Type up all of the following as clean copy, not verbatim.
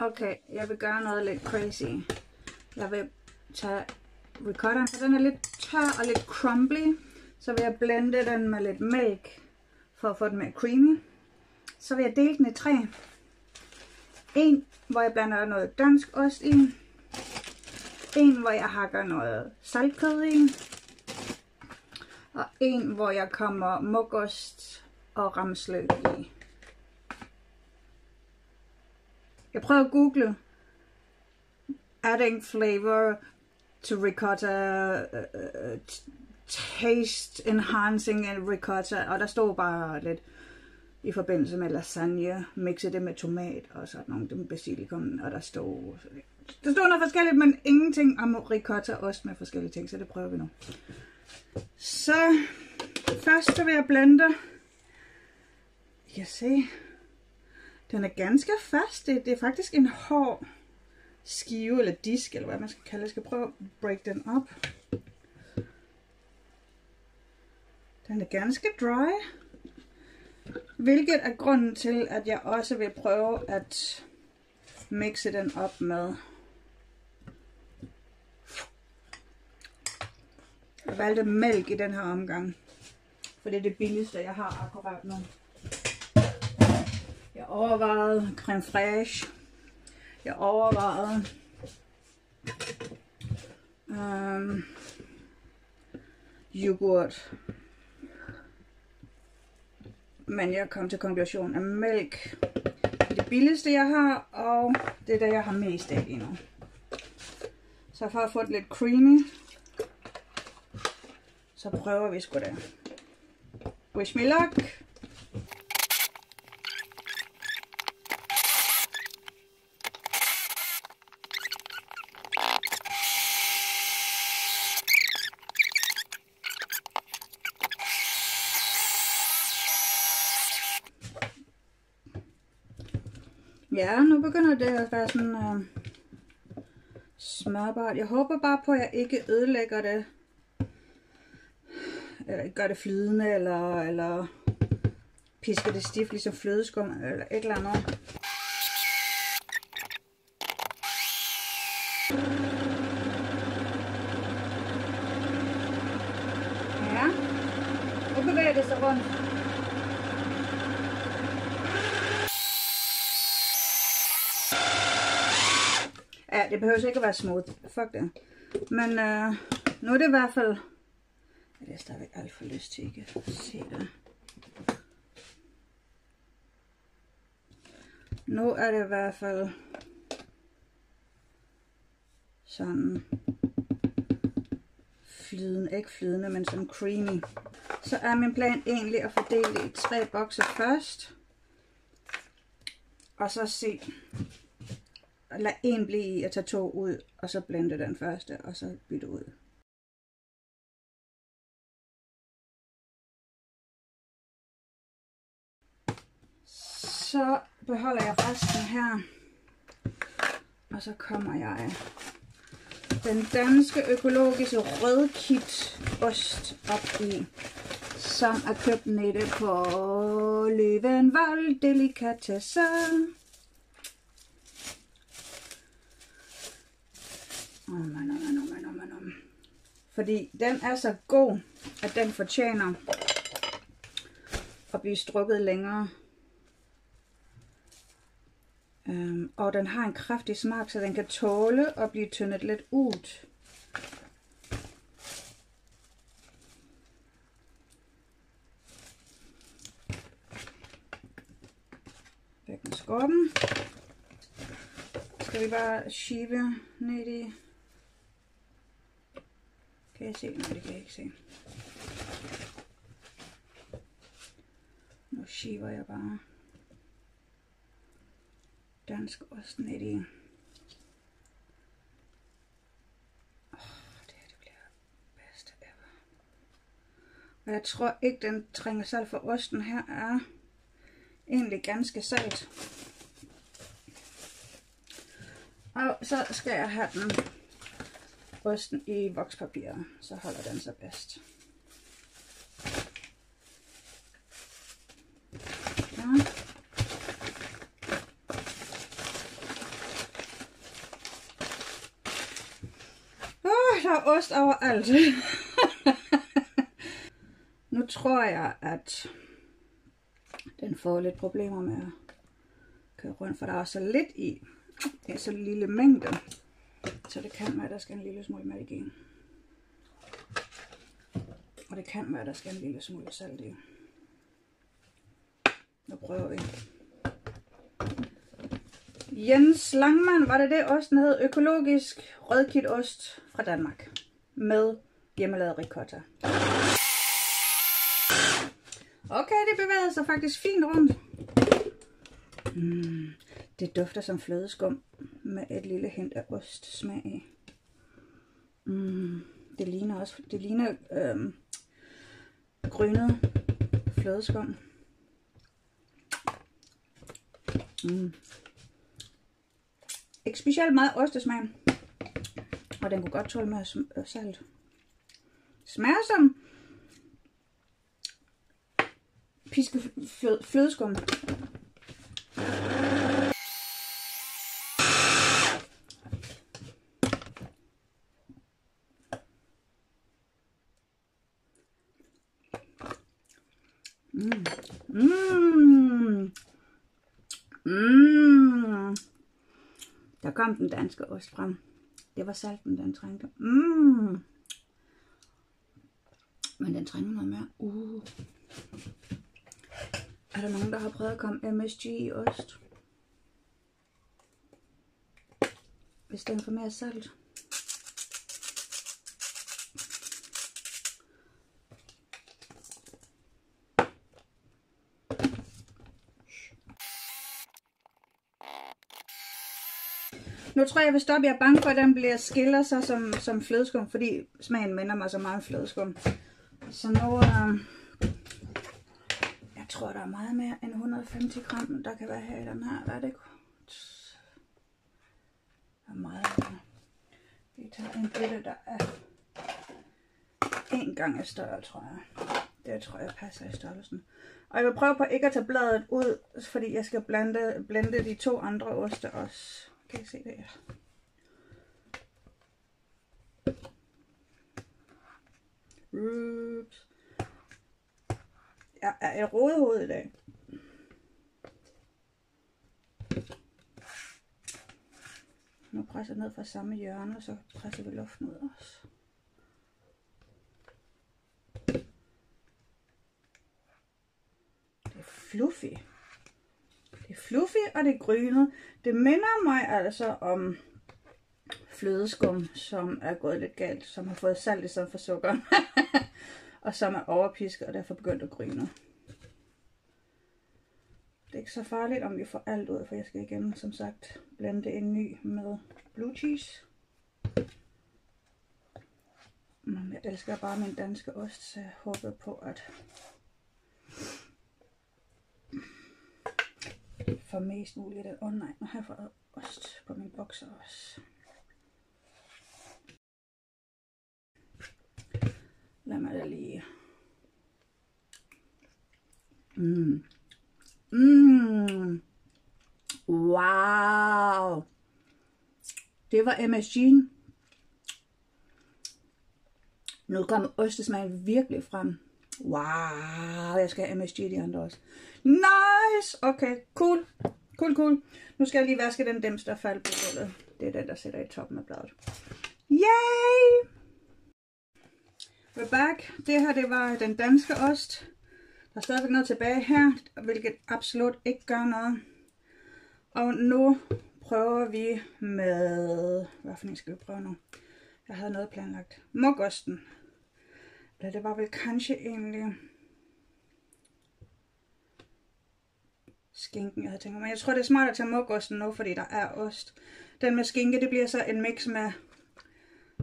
Okay, jeg vil gøre noget lidt crazy. Jeg vil tage ricottaen, for den er lidt tør og lidt crumbly. Så vil jeg blende den med lidt mælk, for at få den mere creamy. Så vil jeg dele den i 3. En, hvor jeg blander noget dansk ost i. En, hvor jeg hakker noget saltkød i. Og en, hvor jeg kommer mugost og ramsløg i. Jeg prøver at google adding flavor to ricotta, taste enhancing and ricotta, og der stod bare lidt i forbindelse med lasagne, mixe det med tomat og sådan nogle, det med basilikum, og der stod noget forskelligt, men ingenting om ricotta ost med forskellige ting, så det prøver vi nu. Så først så vil jeg blende. I kan se, den er ganske fast. Det er faktisk en hård skive eller disk, eller hvad man skal kalde det. Jeg skal prøve at break den op. Den er ganske dry. Hvilket er grunden til, at jeg også vil prøve at mixe den op med. Jeg valgte mælk i den her omgang, for det er det billigste, jeg har akkurat nu. Jeg overvejede creme fraiche. Jeg overvejede yoghurt. Men jeg kom til konklusionen af mælk. Det er det billigste, jeg har, og det er det, jeg har mest af lige nu. Så for at få det lidt creamy, så prøver vi sgu det. Wish me luck! Ja, nu begynder det at være sådan smørbart. Jeg håber bare på, at jeg ikke ødelægger det. Eller ikke gør det flydende, eller pisker det stift ligesom flødeskum, eller et eller andet. Ja, nu bevæger det sig rundt. Ja, det behøver ikke at være smooth. Fuck det. Men nu er det i hvert fald. Det er stadigvæk alt for lyst til ikke at se det. Nu er det i hvert fald sådan flydende, ikke flydende, men sådan creamy. Så er min plan egentlig at fordele det i 3 bokse først. Og så se. Lad en blive i og tage 2 ud, og så blende den første, og så bytte ud. Så beholder jeg resten her, og så kommer jeg den danske økologiske rødkit ost op i, som er købt nede på Løvenvold Delikatesse. Fordi den er så god, at den fortjener at blive strukket længere. Og den har en kraftig smag, så den kan tåle at blive tyndet lidt ud. Væk med skorpen. Skal vi bare skive ned i. Kan jeg se? Nej, det kan jeg ikke se. Nu skiver jeg bare dansk ost ned i. Det her, det bliver bedste ever. Og jeg tror ikke, den trænger salt, for osten her er egentlig ganske salt. Og så skal jeg have den osten i vokspapir, så holder den sig bedst. Ja. har ost overalt. Nu tror jeg, at den får lidt problemer med at køre rundt, for der er så lidt i. Det er så lille mængde, så det kan være, at der skal en lille smule mælk i. Og det kan være, at der skal en lille smule salt i. Nu prøver vi. Jens Langmann, var det osten hed? Økologisk rødkittost fra Danmark. Med hjemmelavet ricotta. Okay, det bevæger sig faktisk fint rundt. Det dufter som flødeskum med et lille hint af ostsmag i. Det ligner grynet flødeskum. Ikke specielt meget ostesmag. Og den kunne godt tåle med salt. Smager som pisket flødeskum. Der kom den danske ost frem. Det var salten, den trængte. Men den trænger noget mere. Er der nogen, der har prøvet at komme MSG i ost? Hvis den får mere salt. Nu tror jeg vil stoppe. Jeg er bange for, at den bliver skiller sig som flødeskum, fordi smagen minder mig så meget om flødeskum. Så nu, jeg tror, der er meget mere end 150 gram, der kan være her i den her. Hvad er det? Der er meget her. Vi tager en bitte, der er 1 gang større, tror jeg. Det tror jeg passer i størrelsen. Og jeg vil prøve på ikke at tage bladet ud, fordi jeg skal blende de 2 andre oste også. Kan I se det her? Ups. Jeg er et rodehoved i dag. Nu presser jeg ned fra samme hjørne, og så presser vi luften ud også. Det er fluffy. Det er fluffy, og det er grynet. Det minder mig altså om flødeskum, som er gået lidt galt, som har fået salt i stedet for sukker, og som er overpisket og derfor begyndt at gryne. Det er ikke så farligt, om vi får alt ud, for jeg skal igen, som sagt, blende en ny med blue cheese. Men jeg elsker bare min danske ost, så jeg håber på, at for mest muligt af den. Nej, nu har jeg fået ost på min bokser også. Lad mig da lige. Wow. Det var MSG'en. Nu kommer ostesmagen virkelig frem. Wow, jeg skal have MSG de andre også. Nice! Okay, cool. Cool. Nu skal jeg lige vaske den dims, der faldt på gulvet. Det er den, der sætter i toppen af bladet. Yay! We're back. Det her, det var den danske ost. Der er stadigvæk noget tilbage her, hvilket absolut ikke gør noget. Og nu prøver vi med... Hvad for en skal vi prøve nu? Jeg havde noget planlagt. Mugosten. Eller det var vel kanskje egentlig skinken, jeg havde tænkt mig. Men jeg tror, det er smart at tage mugosten nu, fordi der er ost. Den med skinke, det bliver så en mix med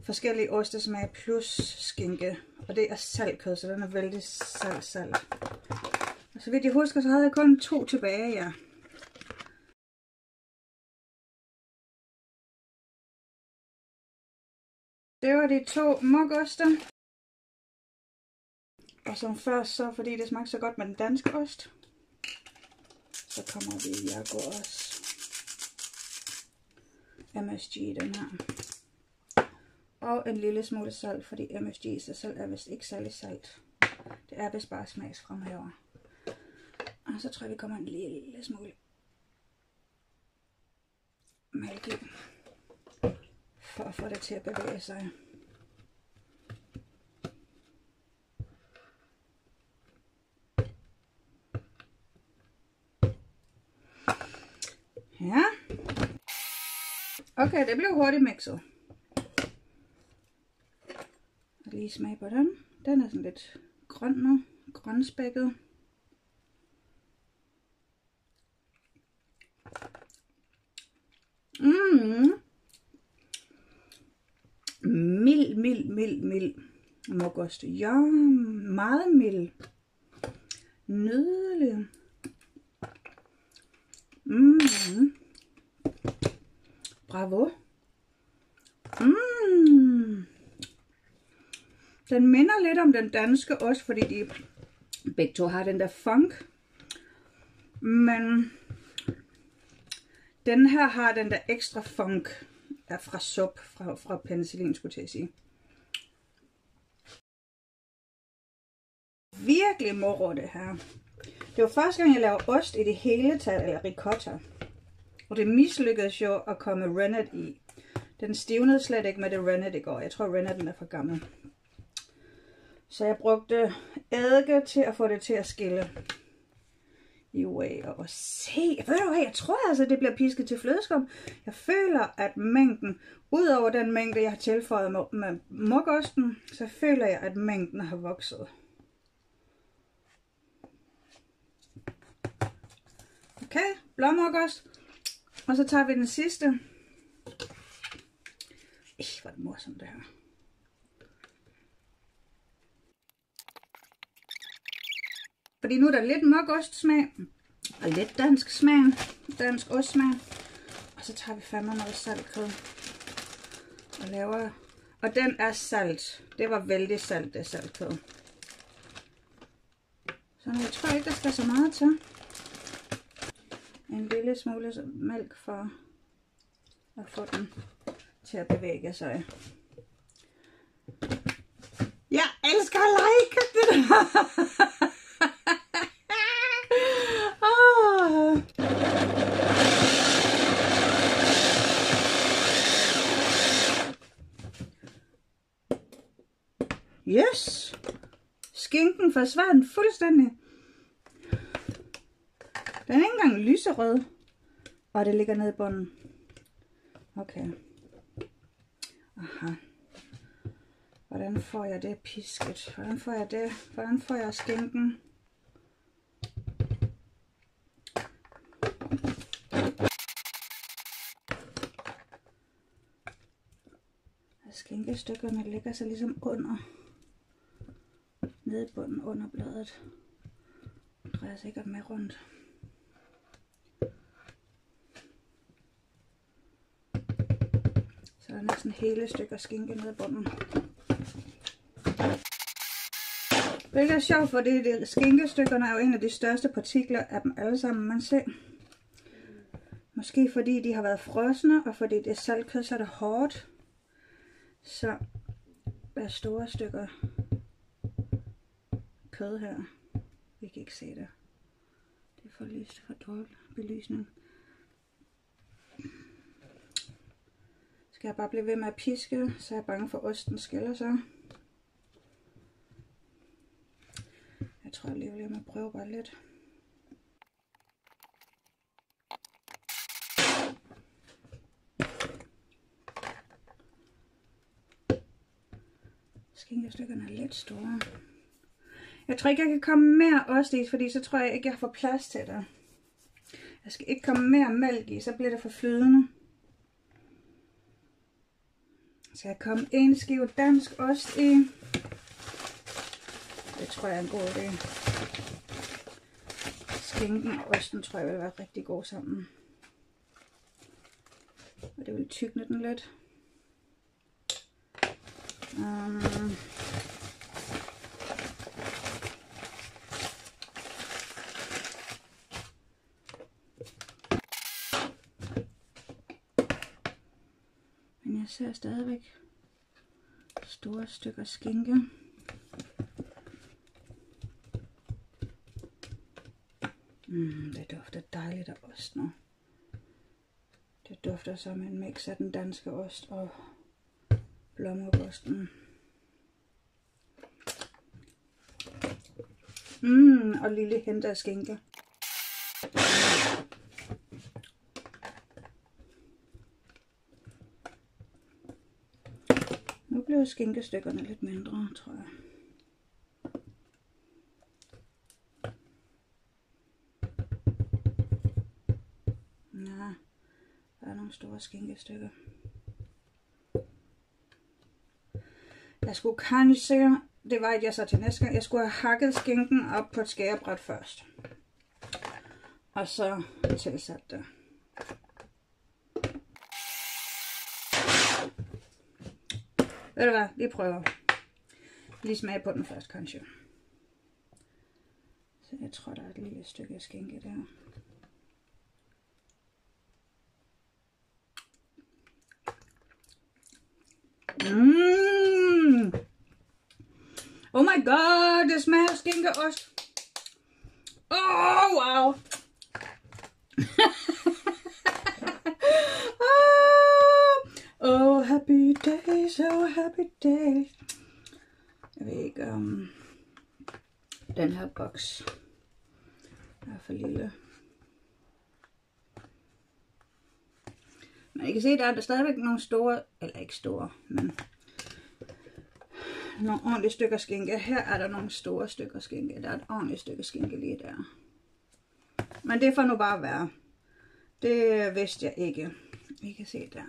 forskellige ostesmag plus skinke. Og det er saltkød, så den er vældig salt. Og så vidt jeg husker, så havde jeg kun 2 tilbage, ja. Det var de 2 mugoster. Og som først, så fordi det smagte så godt med den danske ost, så kommer vi i Jaguar også MSG i den her. Og en lille smule salt, fordi MSG i sig selv er vist ikke særlig salt. Det er vist bare smagsfremhæver. Og så tror jeg, vi kommer en lille smule mælk i, for at få det til at bevæge sig. Ja. Okay, det blev hurtigt mixet. Lige smag på den. Den er sådan lidt grøn nu. Grønspækket. Mild mokost. Ja, meget mild. Nydelig. Bravo. Den minder lidt om den danske også, fordi de begge to har den der funk. Men den her har den der ekstra funk er fra sup, fra penicillin, skulle jeg sige. Virkelig moro det her. Det var første gang, jeg lavede ost i det hele taget, eller ricotta. Og det mislykkedes jo at komme rennet i. Den stivnede slet ikke med det rennet i går. Jeg tror, rennet er for gammel. Så jeg brugte eddike til at få det til at skille i way. Og se, ved du hvad, jeg tror altså, det bliver pisket til flødeskum. Jeg føler, at mængden, udover den mængde, jeg har tilføjet med mokosten, så føler jeg, at mængden har vokset. Okay, blåmokost. Og så tager vi den sidste. Hvor er det morsomt det her. Fordi nu er der lidt mokostsmag og lidt dansk smag, dansk ostsmag. Og så tager vi fandme noget saltkød og laver. Og den er salt. Det var vældig salt, det saltkød. Så jeg tror ikke, der skal så meget til. En lille smule mælk for at få den til at bevæge sig. Jeg elsker at lege køkkenet. Yes! Skinken forsvandt fuldstændig. Den er ikke engang lyserød. Og det ligger nede i bunden. Okay. Aha. Hvordan får jeg det pisket? Hvordan får jeg det? Hvordan får jeg skinken? Skinkestykkerne ligger så ligesom under. Nede i bunden under bladet. Jeg drejer sikkert med rundt. Så er der næsten hele stykker skinke nede i bunden. Det er sjovt, for det skinkestykkerne er jo en af de største partikler af dem alle sammen, man ser. Måske fordi de har været frosne, og fordi det er saltkød, så er det hårdt. Så er store stykker kød her. Vi kan ikke se det. Det er for lyst, for dårlig belysning. Skal jeg bare blive ved med at piske, så er jeg bange for, at osten skiller sig. Jeg tror alligevel, jeg må prøve bare lidt. Skinkestykkerne er lidt store. Jeg tror ikke, jeg kan komme mere ost i, fordi så tror jeg ikke, jeg får plads til det. Jeg skal ikke komme mere mælk i, så bliver det for flydende. Så jeg komme en skive dansk ost i. Det tror jeg er en god idé. Skinken og osten tror jeg vil være rigtig god sammen. Og det vil tykne den lidt. Men jeg ser stadigvæk store stykker skinke. Det dufter dejligt af ost nu. Det dufter som en mix af den danske ost og blåmuggosten. Og lille hente af skinke. Nu bliver skinkestykkerne lidt mindre, tror jeg. Ja, der er nogle store skinkestykker. Jeg skulle kanskje, det var ikke jeg så til næste gang, jeg skulle have hakket skinken op på et skærebræt først. Og så tilsat det. Ved du hvad, vi prøver. Lige smage på den først, kanskje. Så jeg tror, der er et lille stykke skinke der. Oh my god, det smager skinkeost. Oh, wow. Oh, happy days, oh, happy days. Jeg ved ikke, om den her boks er for lille. Men I kan se, der er stadigvæk nogle store, eller ikke store, men nogle ordentlige stykker skinke. Her er der nogle store stykker skinke. Der er et ordentligt stykke skinke lige der. Men det får nu bare være. Det vidste jeg ikke. I kan se der.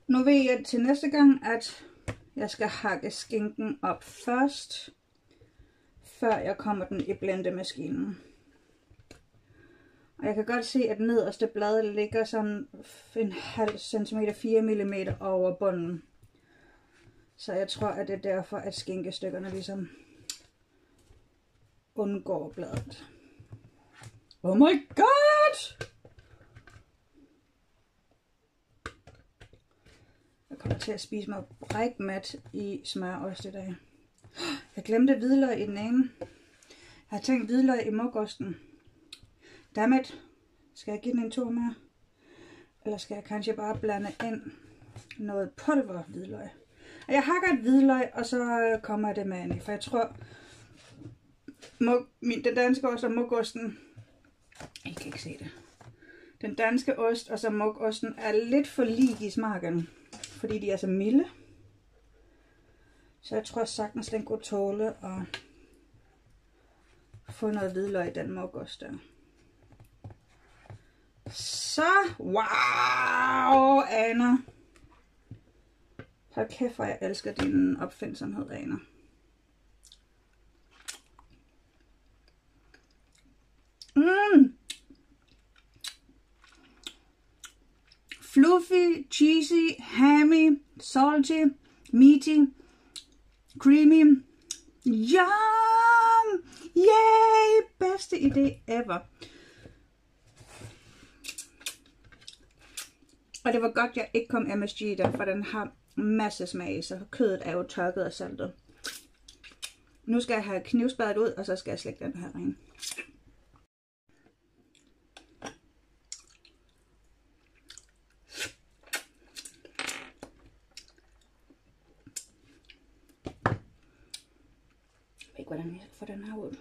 Nu ved jeg til næste gang, at jeg skal hakke skinken op først, før jeg kommer den i blendemaskinen. Og jeg kan godt se, at nederste blad ligger sådan en halv centimeter, 4 mm over bunden. Så jeg tror, at det er derfor, at skinkestykkerne ligesom undgår bladet. Oh my god! Jeg kommer til at spise mig brækmat i smørost i dag. Jeg glemte hvidløg i den ene. Jeg har tænkt hvidløg i muggosten. Dammit, skal jeg give den en tur mere? Eller skal jeg kanskje bare blande ind noget pulver hvidløg? Og jeg hakker et hvidløg, og så kommer det med ind. For jeg tror, den danske ost og muggosten, I kan ikke se det. Den danske ost og så muggosten er lidt for lig i smagen, fordi de er så milde. Så jeg tror sagtens, den kunne tåle at få noget hvidløg i den muggost der. Så, wow, Anna. Hold kæft, hvor jeg elsker din opfindsomhed, Anna. Fluffy, cheesy, hammy, salty, meaty, creamy. Yum! Yay! Bedste idé ever. Og det var godt, jeg ikke kom MSG der, for den har masse smag, så kødet er jo tørket og saltet. Nu skal jeg have knivspadet ud, og så skal jeg slægge den her ren. Jeg ved ikke, hvordan jeg får den her ud.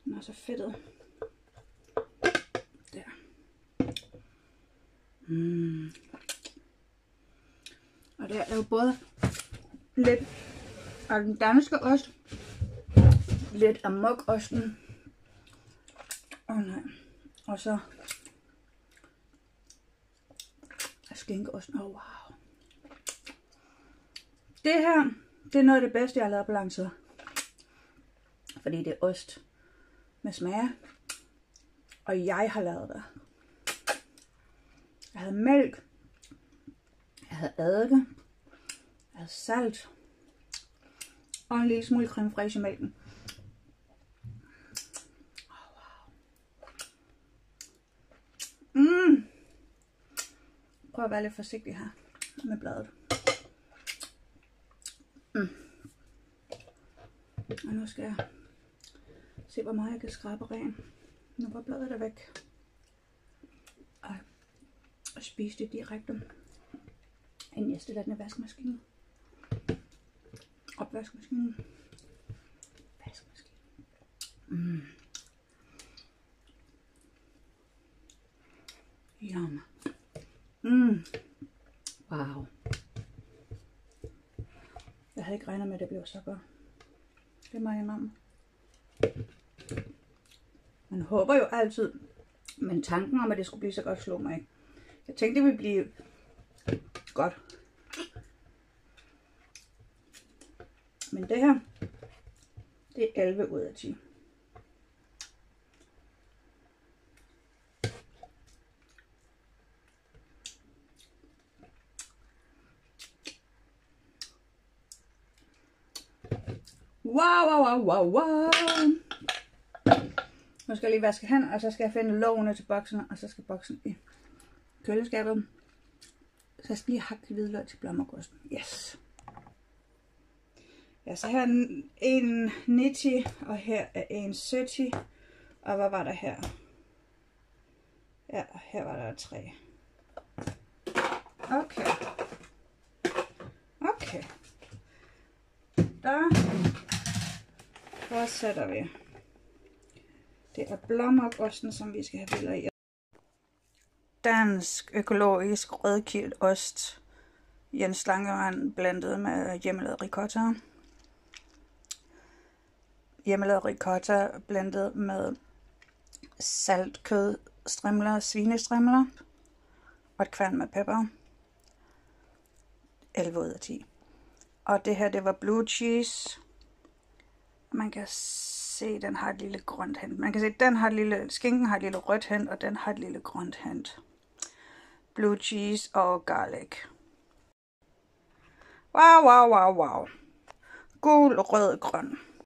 Den er så fedtet. Der. Og det er jo både lidt af den danske ost, lidt af muggosten, og så skinkeosten. Oh, wow. Det her, det er noget af det bedste, jeg har lavet på lang tid. Fordi det er ost med smag, og jeg har lavet det. Jeg havde mælk, jeg havde eddike, jeg havde salt og en lille smule creme fraiche i mælken. Oh, wow. prøve at være lidt forsigtig her med bladet. Og nu skal jeg se, hvor meget jeg kan skrabe ren. Nu var bladet der væk. Og spise det direkte. Inden jeg stiller den i vaskemaskinen. Opvaskemaskinen. Vaskemaskinen. Yum. Wow. Jeg havde ikke regnet med, at det blev så godt. Det må jeg indrømme. Man håber jo altid, men tanken om, at det skulle blive så godt, slog mig ikke. Jeg tænkte, det ville blive godt. Men det her, det er 11 ud af 10. Wow. Nu skal jeg lige vaske hen, og så skal jeg finde lågene til boksen, og så skal boksen i køleskabet. Så jeg skal lige hakke hvidløg til blommerkosten. Yes. Ja, så her er en 90, og her er en 70. Og hvad var der her? Ja, her var der 3. Okay. Der fortsætter vi. Det er blommerkosten, som vi skal have billeder i. Dansk økologisk rødkilt ost. Jens Langemann blandet med hjemmelavet ricotta. Hjemmelavet ricotta blandet med saltkød, strimler, svinestrimler og et kværn med pepper. 11 ud af 10. Og det her, det var blue cheese. Man kan se, den har et lille grønt hint. Man kan se, den har et lille, skinken har et lille rødt hint, og den har et lille grønt hint. Blue cheese og garlic. Wow. Gul, rød, grøn.